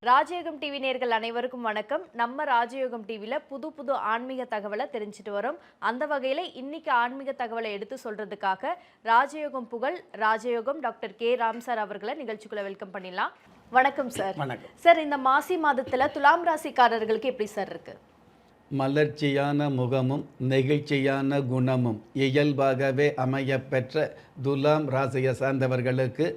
ராஜயோகம் டிவி நேயர்கள் அனைவருக்கும் வணக்கம். நம்ம ராஜயோகம் டிவில புது புது ஆன்மீக தகவலை தெரிஞ்சுட்டு வரோம். அந்த வகையில இன்னைக்கு ஆன்மீக தகவலை எடுத்து சொல்றதுக்காக ராஜயோகம் புகழ் ராஜயோகம் டாக்டர் கே ராம் சார் அவர்களை நிகழ்ச்சிக்குள்ள வெல்கம் பண்ணிடலாம். வணக்கம் சார். வணக்கம் சார், இந்த மாசி மாதத்துல துலாம் ராசிக்காரர்களுக்கு எப்படி சார் இருக்கு? மலர்ச்சியான முகமும் நெகிழ்ச்சியான குணமும் இயல்பாகவே அமையப்பெற்ற துலாம் ராசியை சார்ந்தவர்களுக்கு,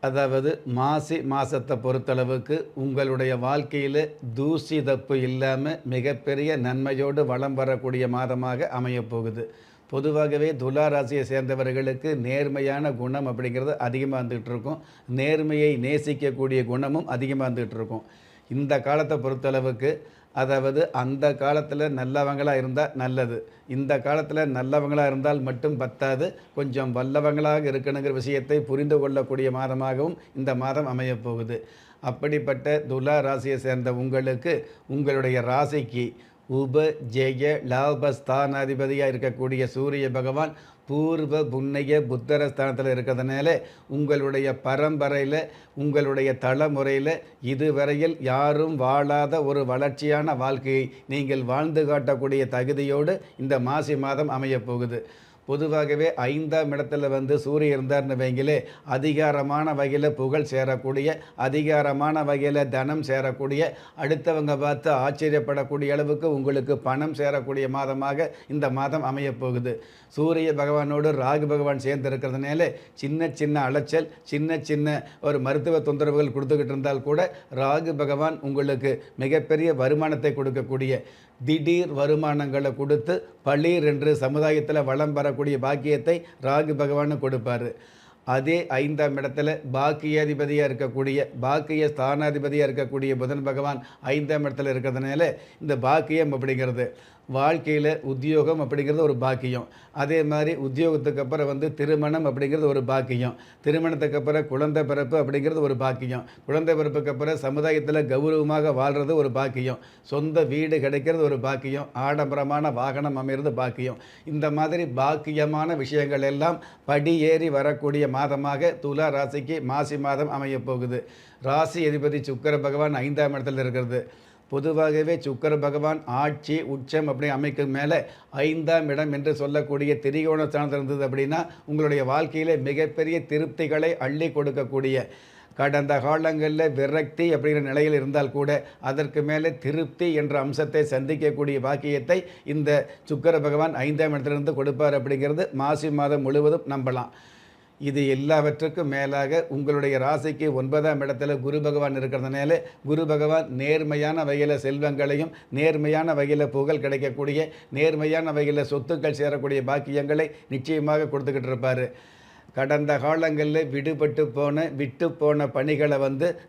அதாவது மாசி மாதத்தை பொறுத்தளவுக்கு உங்களுடைய வாழ்க்கையில் தூசி தப்பு இல்லாமல் மிகப்பெரிய நன்மையோடு வளம் வரக்கூடிய மாதமாக அமையப்போகுது. பொதுவாகவே துலா ராசியை சேர்ந்தவர்களுக்கு நேர்மையான குணம் அப்படிங்கிறது அதிகமாக வந்துகிட்டு இருக்கும். நேர்மையை நேசிக்கக்கூடிய குணமும் அதிகமாக வந்துகிட்டு இருக்கும். இந்த காலத்தை பொறுத்தளவுக்கு, அதாவது அந்த காலத்தில் நல்லவங்களாக இருந்தால் நல்லது, இந்த காலத்தில் நல்லவங்களாக இருந்தால் மட்டும் பத்தாது, கொஞ்சம் வல்லவங்களாக இருக்கணுங்கிற விஷயத்தை புரிந்து கொள்ளக்கூடிய மாதமாகவும் இந்த மாதம் அமையப்போகுது. அப்படிப்பட்ட துலா ராசியை சேர்ந்த உங்களுக்கு, உங்களுடைய ராசிக்கு உப ஜெய லாபஸ்தானாதிபதியாக இருக்கக்கூடிய சூரிய பகவான் பூர்வ புண்ணிய புத்தர ஸ்தானத்தில் இருக்கிறதுனால உங்களுடைய பரம்பரையில், உங்களுடைய தலைமுறையில் இதுவரையில் யாரும் வாழாத ஒரு வளர்ச்சியான வாழ்க்கையை நீங்கள் வாழ்ந்து காட்டக்கூடிய தகுதியோடு இந்த மாசி மாதம் அமையப்போகுது. பொதுவாகவே 5ஆம் இடத்துல சூரியன் இருந்தார்னு வைங்களே, அதிகாரமான வகையில் புகழ் சேரக்கூடிய, அதிகாரமான வகையில் தனம் சேரக்கூடிய, அடுத்தவங்க பார்த்து ஆச்சரியப்படக்கூடிய அளவுக்கு உங்களுக்கு பணம் சேரக்கூடிய மாதமாக இந்த மாதம் அமையப்போகுது. சூரிய பகவானோடு ராகு பகவான் சேர்ந்து இருக்கிறதுனால சின்ன சின்ன அலைச்சல், சின்ன சின்ன ஒரு மருத்துவ தொந்தரவுகள் கொடுத்துக்கிட்டு இருந்தால் கூட ராகு பகவான் உங்களுக்கு மிகப்பெரிய வருமானத்தை கொடுக்கக்கூடிய, திடீர் வருமானங்களை கொடுத்து பளீர் என்று சமுதாயத்தில் வளம் வரக்கூடிய பாக்கியத்தை ராகு பகவான் கொடுப்பார். அதே 5ஆம் இடத்துல பாக்கியாதிபதியாக இருக்கக்கூடிய, பாக்கிய ஸ்தானாதிபதியாக இருக்கக்கூடிய புதன் பகவான் 5ஆம் இடத்துல இருக்கிறதுனால இந்த பாக்கியம் அப்படிங்கிறது வாழ்க்கையில் உத்தியோகம் அப்படிங்கிறது ஒரு பாக்கியம். அதே மாதிரி உத்தியோகத்துக்கு அப்புறம் திருமணம் அப்படிங்கிறது ஒரு பாக்கியம். திருமணத்துக்கு அப்புறம் குழந்தை பிறப்பு அப்படிங்கிறது ஒரு பாக்கியம். குழந்தை பிறப்புக்கு அப்புறம் சமுதாயத்தில் கௌரவமாக வாழ்கிறது ஒரு பாக்கியம். சொந்த வீடு கிடைக்கிறது ஒரு பாக்கியம். ஆடம்பரமான வாகனம் அமைகிறது பாக்கியம். இந்த மாதிரி பாக்கியமான விஷயங்கள் எல்லாம் படியேறி வரக்கூடிய மாதமாக துலா ராசிக்கு மாசி மாதம் அமையப்போகுது. ராசி அதிபதி சுக்கிர பகவான் 5ஆம் இடத்துல இருக்கிறது. பொதுவாகவே சுக்கிர பகவான் ஆட்சி உச்சம் அப்படி அமைக்கும் மேலே 5ஆம் இடம் என்று சொல்லக்கூடிய திரிகோண ஸ்தானத்தில் இருந்தது அப்படின்னா உங்களுடைய வாழ்க்கையில் மிகப்பெரிய திருப்திகளை அள்ளி கொடுக்கக்கூடிய, கடந்த காலங்களில் விரக்தி அப்படிங்கிற நிலையில் இருந்தால் கூட அதற்கு மேலே திருப்தி என்ற அம்சத்தை சந்திக்கக்கூடிய பாக்கியத்தை இந்த சுக்கிர பகவான் 5ஆம் இடத்திலிருந்து கொடுப்பார் அப்படிங்கிறது மாசி மாதம் முழுவதும் நம்பலாம். இது எல்லாவற்றுக்கும் மேலாக உங்களுடைய ராசிக்கு 9ஆம் இடத்துல குரு பகவான் இருக்கிறதுனால குரு பகவான் நேர்மையான வகையில் செல்வங்களையும், நேர்மையான வகையில் புகழ் கிடைக்கக்கூடிய, நேர்மையான வகையில் சொத்துக்கள் சேரக்கூடிய பாக்கியங்களை நிச்சயமாக கொடுத்துக்கிட்டு இருப்பார். கடந்த காலங்களில் விட்டு போன பணிகளை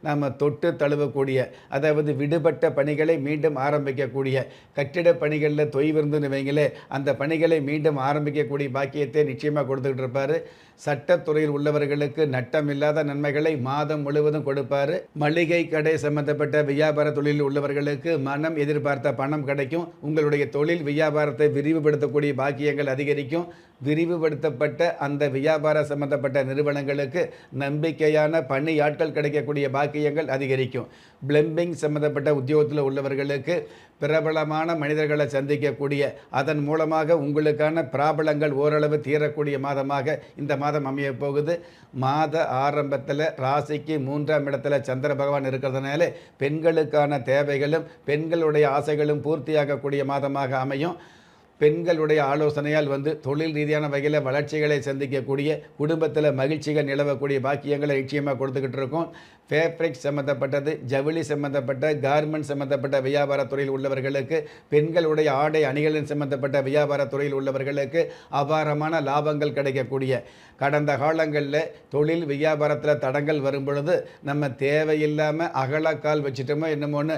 நம்ம தொட்டு தழுவக்கூடிய, அதாவது விடுபட்ட பணிகளை மீண்டும் ஆரம்பிக்கக்கூடிய, கட்டிட பணிகளில் தொய்விருந்துன்னு வைங்களே, அந்த பணிகளை மீண்டும் ஆரம்பிக்கக்கூடிய பாக்கியத்தை நிச்சயமாக கொடுத்துக்கிட்டு இருப்பார். சட்டத்துறையில் உள்ளவர்களுக்கு நட்டமில்லாத நன்மைகளை மாதம் முழுவதும் கொடுப்பார். மளிகை கடை சம்பந்தப்பட்ட வியாபார தொழிலில் உள்ளவர்களுக்கு மனம் எதிர்பார்த்த பணம் கிடைக்கும். உங்களுடைய தொழில் வியாபாரத்தை விரிவுபடுத்தக்கூடிய பாக்கியங்கள் அதிகரிக்கும். விரிவுபடுத்தப்பட்ட அந்த வியாபார சம்பந்தப்பட்ட நிறுவனங்களுக்கு நம்பிக்கையான பணியாட்கள் கிடைக்கக்கூடிய பாக்கியங்கள் அதிகரிக்கும். பிளம்பிங் சம்பந்தப்பட்ட உத்தியோகத்தில் உள்ளவர்களுக்கு பிரபலமான மனிதர்களை சந்திக்கக்கூடிய, அதன் மூலமாக உங்களுக்கான பிராபலங்கள் ஓரளவு தீரக்கூடிய மாதமாக இந்த மாதம் அமைய போகுது. மாத ஆரம்பத்தில் ராசிக்கு 3ஆம் இடத்துல சந்திர பகவான் இருக்கிறதுனால பெண்களுக்கான தேவைகளும் பெண்களுடைய ஆசைகளும் பூர்த்தியாகக்கூடிய மாதமாக அமையும். பெண்களுடைய ஆலோசனையால் தொழில் ரீதியான வகையில் வளர்ச்சிகளை சந்திக்கக்கூடிய, குடும்பத்தில் மகிழ்ச்சிகள் நிலவக்கூடிய பாக்கியங்களை நிச்சயமாக கொடுத்துக்கிட்டு இருக்கோம். ஃபேப்ரிக் சம்மந்தப்பட்டது, ஜவுளி சம்மந்தப்பட்ட, கார்மெண்ட் சம்மந்தப்பட்ட வியாபார துறையில் உள்ளவர்களுக்கு, பெண்களுடைய ஆடை அணிகளின் சம்மந்தப்பட்ட வியாபார துறையில் உள்ளவர்களுக்கு அபாரமான லாபங்கள் கிடைக்கக்கூடிய, கடந்த காலங்களில் தொழில் வியாபாரத்தில் தடங்கள் வரும் பொழுது நம்ம தேவையில்லாமல் அகலக்கால் வச்சுட்டோமோ என்னமோன்னு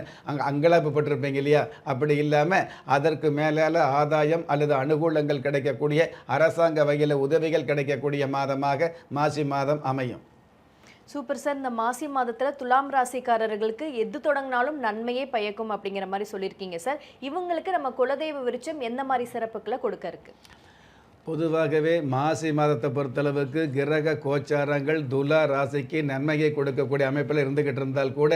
அங்கலாப்புப்பட்டிருப்பீங்க இல்லையா, அப்படி இல்லாமல் அதற்கு மேலால் ஆதாயம் அல்லது அனுகூலங்கள் கிடைக்கக்கூடிய, அரசாங்க வகையில் உதவிகள் கிடைக்கக்கூடிய மாதமாக மாசி மாதம் அமையும். Super sir. இந்த மாசி மாதத்துல துலாம் ராசிக்காரர்களுக்கு எது தொடங்கினாலும் நன்மையே பயக்கும் அப்படிங்கிற மாதிரி சொல்லியிருக்கீங்க சார். இவங்களுக்கு நம்ம குலதெய்வ விருட்சம் எந்த மாதிரி சிறப்புகளை கொடுக்க இருக்கு? பொதுவாகவே மாசி மாதத்தை பொறுத்தளவுக்கு கிரக கோச்சாரங்கள் துலா ராசிக்கு நன்மையை கொடுக்கக்கூடிய அமைப்பில் இருந்துக்கிட்டு இருந்தால் கூட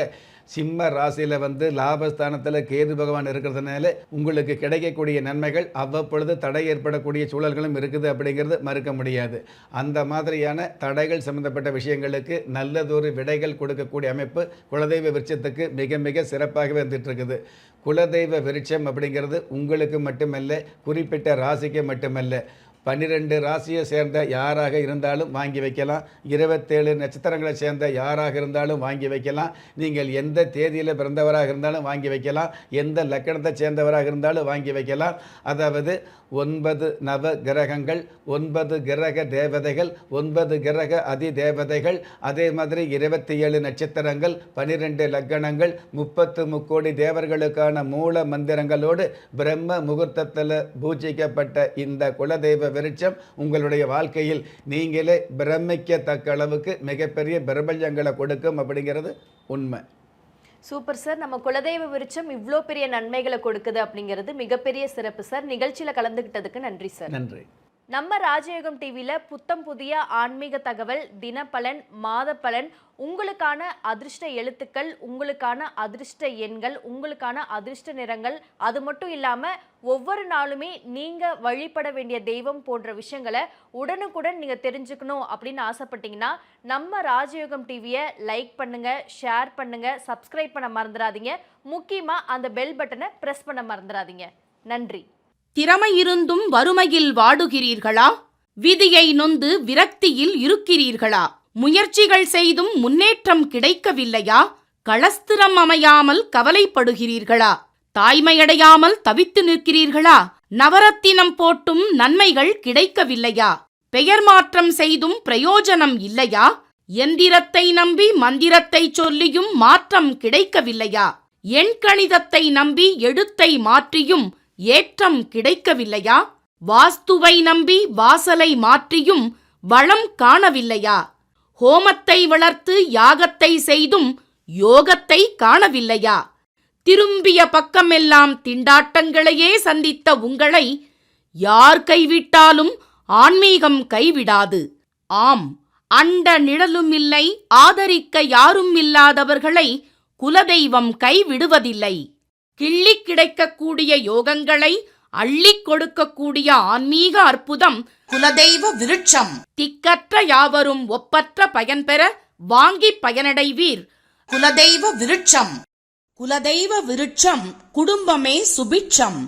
சிம்ம ராசியில் லாபஸ்தானத்தில் கேது பகவான் இருக்கிறதுனால உங்களுக்கு கிடைக்கக்கூடிய நன்மைகள் அவ்வப்பொழுது தடை ஏற்படக்கூடிய சூழல்களும் இருக்குது அப்படிங்கிறது மறுக்க முடியாது. அந்த மாதிரியான தடைகள் சம்பந்தப்பட்ட விஷயங்களுக்கு நல்லதொரு விடைகள் கொடுக்கக்கூடிய அமைப்பு குலதெய்வ விருட்சத்துக்கு மிக மிக சிறப்பாகவே வந்துட்டு இருக்குது. குலதெய்வ விருட்சம் அப்படிங்கிறது உங்களுக்கு மட்டுமல்ல, குறிப்பிட்ட ராசிக்கு மட்டுமல்ல, 12 ராசியை சேர்ந்த யாராக இருந்தாலும் வாங்கி வைக்கலாம். 27 நட்சத்திரங்களை சேர்ந்த யாராக இருந்தாலும் வாங்கி வைக்கலாம். நீங்கள் எந்த தேதியில் பிறந்தவராக இருந்தாலும் வாங்கி வைக்கலாம். எந்த லக்கணத்தை சேர்ந்தவராக இருந்தாலும் வாங்கி வைக்கலாம். அதாவது 9 நவ கிரகங்கள், 9 கிரக தேவதைகள், 9 கிரக அதி தேவதைகள், அதே மாதிரி 27 நட்சத்திரங்கள், 12 லக்கணங்கள், 30 முக்கோடி தேவர்களுக்கான மூல மந்திரங்களோடு பிரம்ம முகூர்த்தத்தில் பூஜிக்கப்பட்ட இந்த குலதெய்வ விருட்சம் உங்களுடைய வாழ்க்கையில் நீங்களே பிரமிக்கத்தக்க அளவுக்கு மிகப்பெரிய பிரபஞ்சங்களை கொடுக்கும் அப்படிங்கிறது உண்மை. Super sir. நம்ம குலதெய்வ விருட்சம் இவ்வளோ பெரிய நன்மைகளை கொடுக்குது அப்படிங்கிறது மிகப்பெரிய சிறப்பு சார். நிகழ்ச்சியில் கலந்துக்கிட்டதுக்கு நன்றி சார். நன்றி. நம்ம ராஜயோகம் டிவியில் புத்தம் புதிய ஆன்மீக தகவல், தினப்பலன், மாத பலன், உங்களுக்கான அதிர்ஷ்ட எழுத்துக்கள், உங்களுக்கான அதிர்ஷ்ட எண்கள், உங்களுக்கான அதிர்ஷ்ட நிறங்கள், அது மட்டும் இல்லாமல் ஒவ்வொரு நாளுமே நீங்கள் வழிபட வேண்டிய தெய்வம் போன்ற விஷயங்களை உடனுக்குடன் நீங்கள் தெரிஞ்சுக்கணும் அப்படின்னு ஆசைப்பட்டீங்கன்னா நம்ம ராஜயோகம் டிவியை லைக் பண்ணுங்கள், ஷேர் பண்ணுங்கள், சப்ஸ்கிரைப் பண்ண மறந்துடாதீங்க. முக்கியமாக அந்த பெல் பட்டனை ப்ரெஸ் பண்ண மறந்துடாதீங்க. நன்றி. திறமை இருந்தும் வறுமையில் வாடுகிறீர்களா? விதியை நொந்து விரக்தியில் இருக்கிறீர்களா? முயற்சிகள் செய்தும் முன்னேற்றம் கிடைக்கவில்லையா? களஸ்திரம் அமையாமல் கவலைப்படுகிறீர்களா? தாய்மையடையாமல் தவித்து நிற்கிறீர்களா? நவரத்தினம் போட்டும் நன்மைகள் கிடைக்கவில்லையா? பெயர் மாற்றம் செய்தும் பிரயோஜனம் இல்லையா? எந்திரத்தை நம்பி மந்திரத்தை சொல்லியும் மாற்றம் கிடைக்கவில்லையா? எண்கணிதத்தை நம்பி எழுத்தை மாற்றியும் ஏற்றம் கிடைக்கவில்லையா? வாஸ்துவை நம்பி வாசலை மாற்றியும் வளம் காணவில்லையா? ஹோமத்தை வளர்த்து யாகத்தை செய்தும் யோகத்தை காணவில்லையா? திரும்பிய பக்கமெல்லாம் திண்டாட்டங்களையே சந்தித்த உங்களை யார் கைவிட்டாலும் ஆன்மீகம் கைவிடாது. ஆம், அண்ட நிழலுமில்லை, ஆதரிக்க யாரும் இல்லாதவர்களை குலதெய்வம் கைவிடுவதில்லை. கிள்ளிக் கிடைக்கக்கூடிய யோகங்களை அள்ளிக் கொடுக்கக்கூடிய ஆன்மீக அற்புதம் குலதெய்வ விருட்சம். திக்கற்ற யாவரும் ஒப்பற்ற பயன்பெற வாங்கி பயனடைவீர். குலதெய்வ விருட்சம். குலதெய்வ விருட்சம் குடும்பமே சுபிட்சம்.